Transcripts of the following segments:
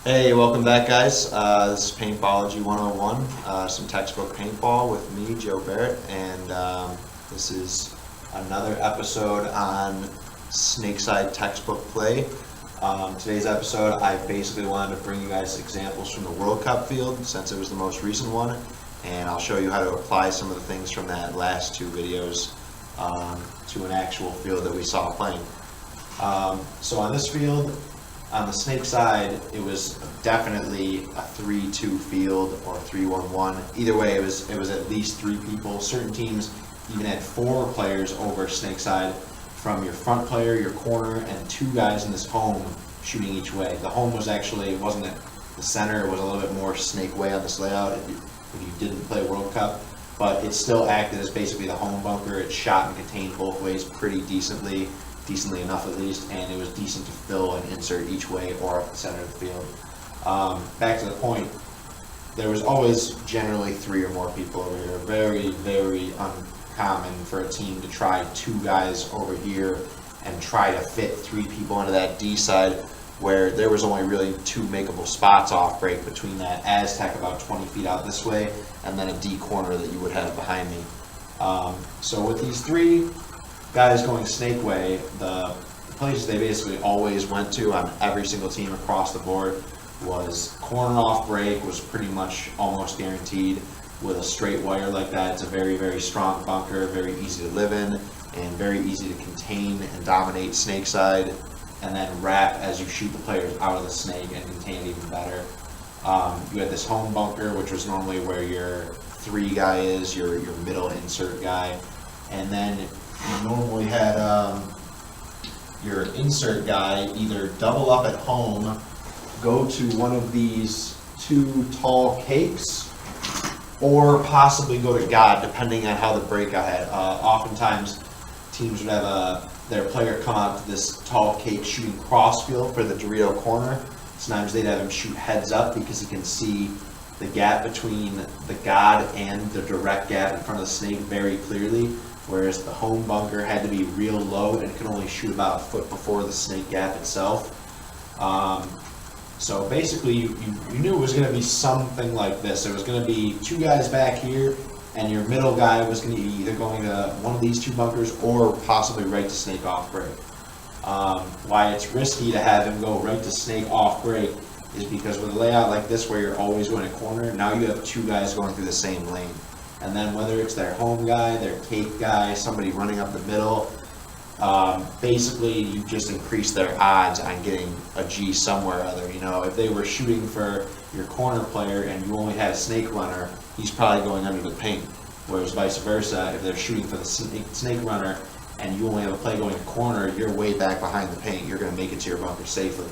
Hey, welcome back, guys. This is Paintbology 101, some textbook paintball with me, Joe Barrett, and this is another episode on Snakeside textbook play. Today's episode, I basically wanted to bring you guys examples from the World Cup field, since it was the most recent one, and I'll show you how to apply some of the things from that last two videos to an actual field that we saw playing. So on this field, on the snake side, it was definitely a 3-2 field or 3-1-1. Either way, it was at least three people. Certain teams even had four players over snake side, from your front player, your corner, and two guys in this home shooting each way. The home was actually, it wasn't at the center, it was a little bit more snake way on this layout if you didn't play World Cup, but it still acted as basically the home bunker. It shot and contained both ways pretty decently enough at least, and it was decent to fill and insert each way or up the center of the field. Back to the point, there was always generally three or more people over here. Very, very uncommon for a team to try two guys over here and try to fit three people into that D side, where there was only really two makeable spots off break between that Aztec about 20 feet out this way and then a D corner that you would have behind me. So with these three guys going snake way, the places they basically always went to on every single team across the board was corner off break, was pretty much almost guaranteed. With a straight wire like that, it's a very, very strong bunker, very easy to live in, and very easy to contain and dominate snake side, and then wrap as you shoot the players out of the snake and contain it even better. You had this home bunker, which was normally where your three guy is, your middle insert guy, and then you normally had your insert guy either double up at home, go to one of these two tall cakes, or possibly go to God, depending on how the breakout had. Oftentimes, teams would have their player come out to this tall cake shooting crossfield for the Dorito corner. Sometimes they'd have him shoot heads up because he can see the gap between the God and the direct gap in front of the snake very clearly, whereas the home bunker had to be real low and could only shoot about a foot before the snake gap itself. So basically you knew it was going to be something like this. It was going to be two guys back here, and your middle guy was going to be either going to one of these two bunkers or possibly right to snake off break. Why it's risky to have him go right to snake off break is because with a layout like this where you're always going to corner, now you have two guys going through the same lane. And then whether it's their home guy, their cake guy, somebody running up the middle, basically you just increase their odds on getting a G somewhere or other. You know, if they were shooting for your corner player and you only had a snake runner, he's probably going under the paint. Whereas vice versa, if they're shooting for the snake runner and you only have a play going corner, you're way back behind the paint. You're going to make it to your bunker safely.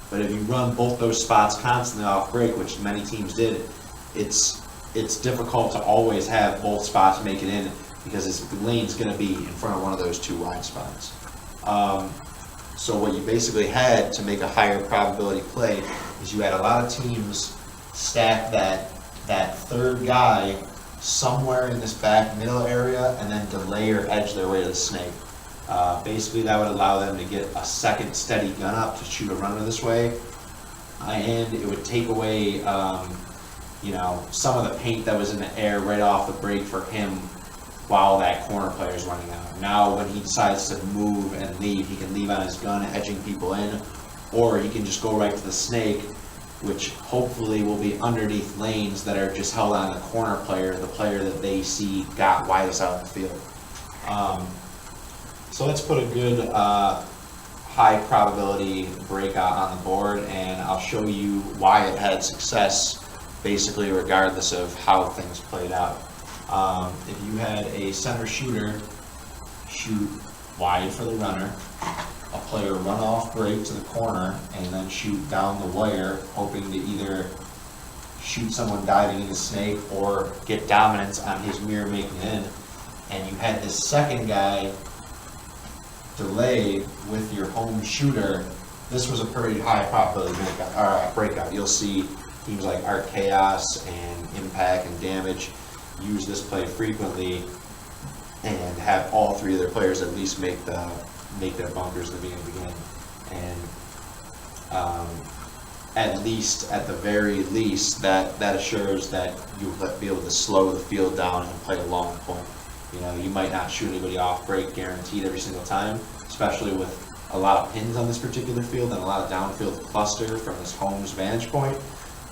But if you run both those spots constantly off break, which many teams did, it's difficult to always have both spots make it in because his lane's going to be in front of one of those two wide spots. So what you basically had to make a higher probability play is you had a lot of teams stack that third guy somewhere in this back middle area and then delay or edge their way to the snake. Basically that would allow them to get a second steady gun up to shoot a runner this way, and it would take away some of the paint that was in the air right off the break for him while that corner player is running out. Now when he decides to move and leave, he can leave on his gun edging people in, or he can just go right to the snake, which hopefully will be underneath lanes that are just held on the corner player, the player that they see got widest out in the field. So let's put a good high probability breakout on the board, and I'll show you why it had success basically regardless of how things played out. If you had a center shooter shoot wide for the runner, a player run off break to the corner, and then shoot down the wire, hoping to either shoot someone diving in the snake or get dominance on his mirror making in, and you had this second guy delay with your home shooter, this was a pretty high probability breakout. You'll see teams like Art Chaos and Impact and Damage use this play frequently and have all three of their players at least make their bunkers in the beginning. And at the very least, that assures that you'll be able to slow the field down and play a long point. You know, you might not shoot anybody off break guaranteed every single time, especially with a lot of pins on this particular field and a lot of downfield cluster from this home's vantage point.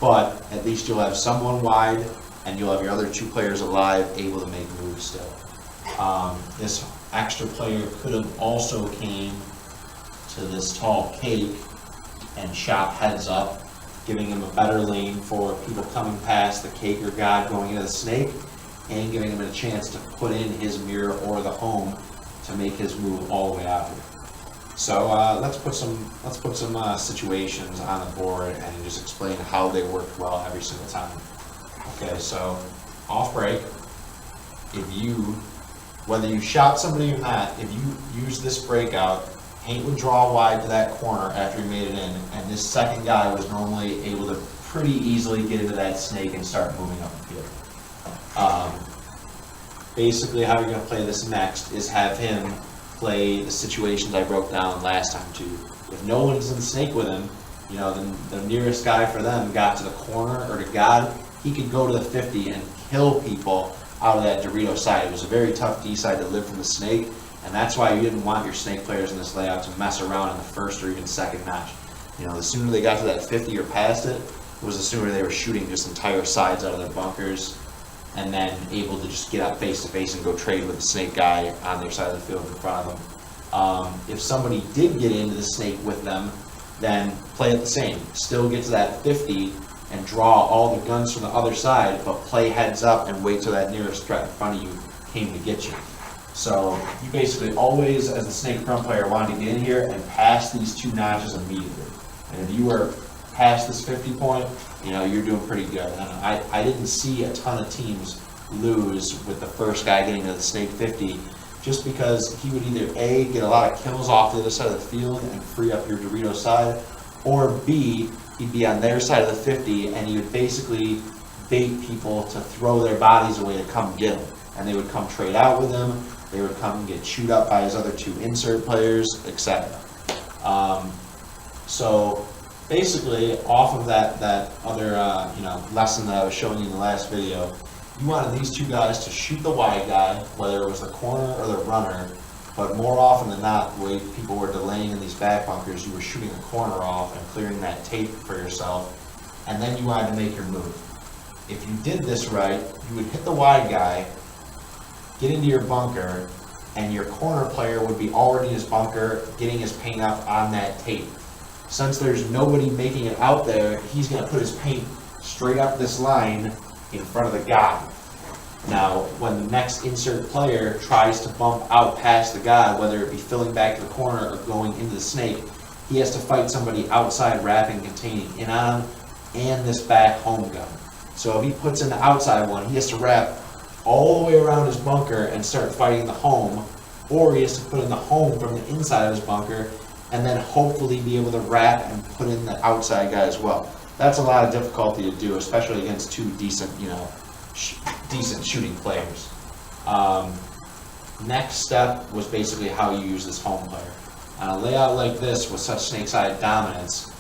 But at least you'll have someone wide, and you'll have your other two players alive, able to make moves still. This extra player could have also came to this tall cake and shot heads up, giving him a better lane for people coming past the cake or god going into the snake, and giving him a chance to put in his mirror or the home to make his move all the way out here. So let's put some situations on the board and just explain how they worked well every single time. Okay, so off break, whether you shot somebody or not, if you use this breakout, Paint would draw wide to that corner after he made it in, and this second guy was normally able to pretty easily get into that snake and start moving up the field. Basically, how you're going to play this next is have him play the situations I broke down last time too. If no one's in the snake with him, you know, then the nearest guy for them got to the corner or to God, he could go to the 50 and kill people out of that Dorito side. It was a very tough D side to live from the snake, and that's why you didn't want your snake players in this layout to mess around in the first or even second notch. You know, the sooner they got to that 50 or past it, was the sooner they were shooting just entire sides out of their bunkers, and then able to just get up face to face and go trade with the snake guy on their side of the field in front of them. If somebody did get into the snake with them, then play it the same. Still get to that 50 and draw all the guns from the other side, but play heads up and wait till that nearest threat in front of you came to get you. So you basically always, as a snake front player, wanted to get in here and pass these two notches immediately. And if you were past this 50 point, you know, you're doing pretty good. And I didn't see a ton of teams lose with the first guy getting to the snake 50, just because he would either A, get a lot of kills off the other side of the field and free up your Dorito side, or B, he'd be on their side of the 50 and he would basically bait people to throw their bodies away to come get him. And they would come trade out with him, they would come and get chewed up by his other two insert players, etc. So basically, off of that other lesson that I was showing you in the last video, you wanted these two guys to shoot the wide guy, whether it was the corner or the runner, but more often than not, the way people were delaying in these back bunkers, you were shooting the corner off and clearing that tape for yourself, and then you wanted to make your move. If you did this right, you would hit the wide guy, get into your bunker, and your corner player would be already in his bunker, getting his paint up on that tape. Since there's nobody making it out there, he's going to put his paint straight up this line in front of the guy. Now, when the next insert player tries to bump out past the guy, whether it be filling back to the corner or going into the snake, he has to fight somebody outside wrapping, containing in on, and this back home gun. So if he puts in the outside one, he has to wrap all the way around his bunker and start fighting the home, or he has to put in the home from the inside of his bunker and then hopefully be able to wrap and put in the outside guy as well. That's a lot of difficulty to do, especially against two decent, decent shooting players. Next step was basically how you use this home player. On a layout like this with such snake side dominance,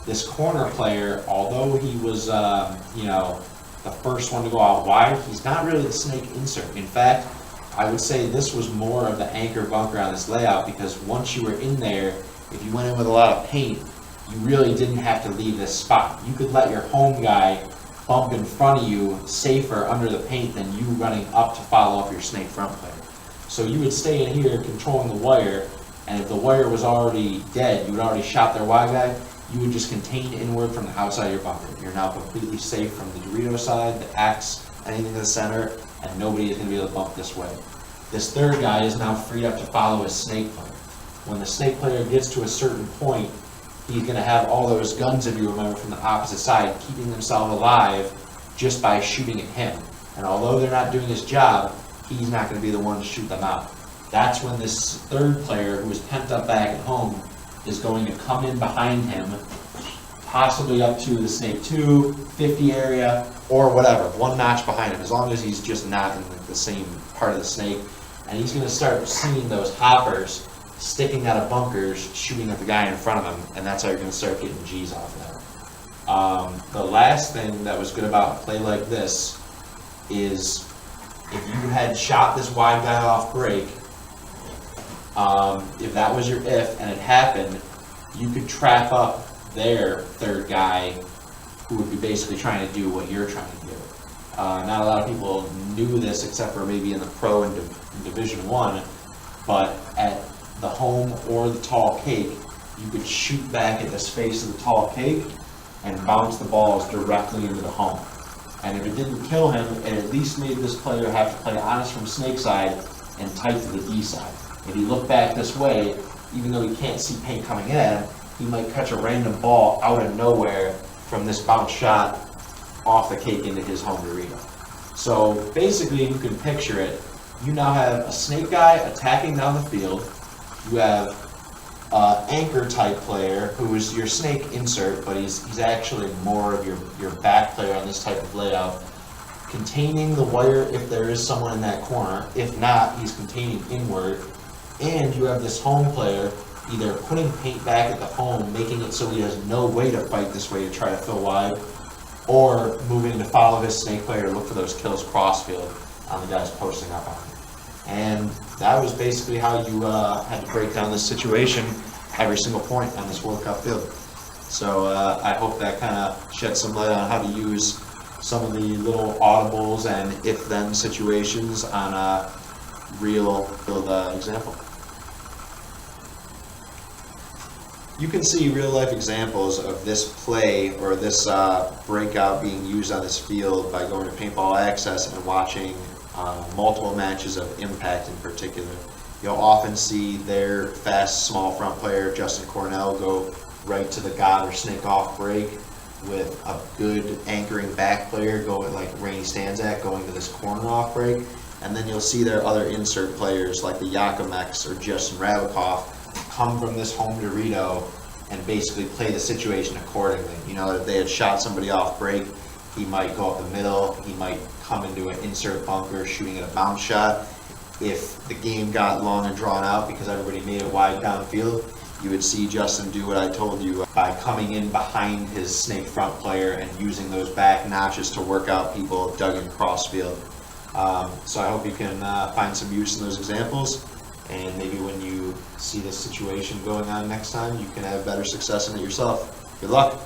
this corner player, although he was, the first one to go out wide, he's not really the snake insert. In fact, I would say this was more of the anchor bunker on this layout, because once you were in there, if you went in with a lot of paint, you really didn't have to leave this spot. You could let your home guy bump in front of you safer under the paint than you running up to follow up your snake front player. So you would stay in here controlling the wire, and if the wire was already dead, you had already shot their wide guy, you would just contain inward from the outside of your bunker. You're now completely safe from the Dorito side, the X, anything in the center, and nobody is going to be able to bump this way. This third guy is now freed up to follow his snake player. When the snake player gets to a certain point, he's going to have all those guns, if you remember, from the opposite side, keeping themselves alive just by shooting at him. And although they're not doing his job, he's not going to be the one to shoot them out. That's when this third player, who is pent up back at home, is going to come in behind him, possibly up to the snake 2, 50 area, or whatever, one notch behind him, as long as he's just not in the same part of the snake. And he's going to start seeing those hoppers sticking out of bunkers, shooting at the guy in front of him, and that's how you're going to start getting G's off that. The last thing that was good about a play like this is if you had shot this wide guy off break, if that was your if and it happened, you could trap up their third guy who would be basically trying to do what you're trying to do. Not a lot of people knew this except for maybe in the pro and in Division 1, but at the home or the tall cake, you could shoot back at the space of the tall cake and bounce the balls directly into the home. And if it didn't kill him, it at least made this player have to play honest from snake side and tight to the D side. If he looked back this way, even though he can't see paint coming in, he might catch a random ball out of nowhere from this bounce shot off the cake into his home Dorito. So basically, you can picture it. You now have a snake guy attacking down the field. You have anchor type player who is your snake insert, but he's actually more of your back player on this type of layout, containing the wire if there is someone in that corner. If not, he's containing inward. And you have this home player either putting paint back at the home, making it so he has no way to fight this way to try to fill wide, or moving to follow his snake player to look for those kills crossfield on the guys posting up on him. And that was basically how you had to break down this situation every single point on this World Cup field. So I hope that kind of shed some light on how to use some of the little audibles and if-then situations on a real field example. You can see real-life examples of this play or this breakout being used on this field by going to Paintball Access and watching multiple matches of Impact in particular. You'll often see their fast, small front player, Justin Cornell, go right to the God or Snake off break with a good anchoring back player going like Rainey Stanzak going to this corner off break. And then you'll see their other insert players like the Yakomex or Justin Rabikoff come from this home Dorito and basically play the situation accordingly. You know, if they had shot somebody off break, he might go up the middle, he might come into an insert bunker shooting at a bounce shot. If the game got long and drawn out because everybody made it wide downfield, you would see Justin do what I told you by coming in behind his snake front player and using those back notches to work out people dug in crossfield. So I hope you can find some use in those examples, and maybe when you see this situation going on next time, you can have better success in it yourself. Good luck.